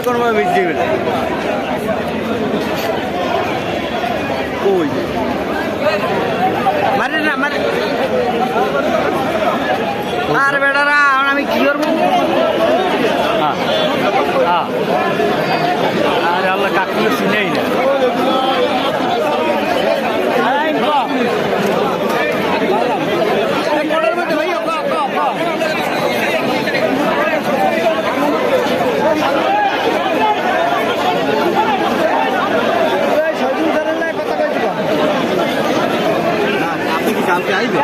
কোনোভাবে বেশি দেবে না। ওই মারে না মারে আর বেটারা আমি কি করবো? আরে আল্লাহ কাকুলে শুনেই না। আপনি কি কালকে আইবেন?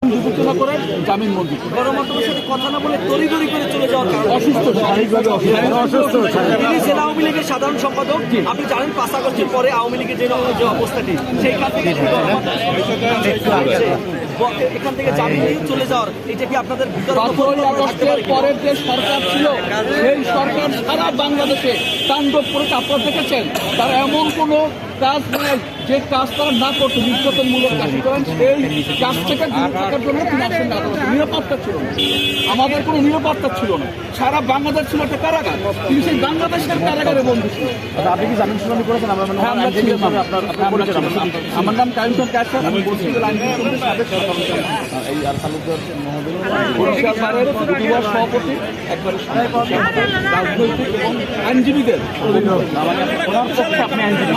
বিবেচনা করে জামিন মঞ্জুর গণমাধ্যমের সাথে কথা না বলে তড়িঘড়ি করে চলে যাওয়ার কারণ অসুস্থ, শারীরিকভাবে অসুস্থ। তিনি জেলা আওয়ামী লীগের সাধারণ সম্পাদক। আপনি জানেন 5 আগস্টের পরে আওয়ামী লীগের যে অবস্থাটি, সেইখান থেকে এখান থেকে জামিন নিয়ে চলে যাওয়ার, এটা কি আপনাদের আগস্টের পরের যে সরকার ছিল সেই সরকার সারা বাংলাদেশে তাণ্ডব করে আপনারা দেখেছেন। তারা এমন কোনো কাজ নেই যে কাজ তারা না করতো, নির্যাতনমূলক কাজ করেন, সেই কাজ থেকে দূরে থাকার জন্য তিনি আসেন না। নিরাপত্তা ছিল না, আমাদের কোনো নিরাপত্তা ছিল না, সারা বাংলাদেশ ছিল একটা কারাগার। তিনি সেই বাংলাদেশের কারাগারে বন্দী ছিল। আপনি কি জামিন শুনানি করেছেন? আমার নাম কায়ুম কায়সার, আমি বরিশাল আইনজীবী সাবেক সভাপতি, একবারে রাজনৈতিক এবং আইনজীবীদের আপনি আইনজীবী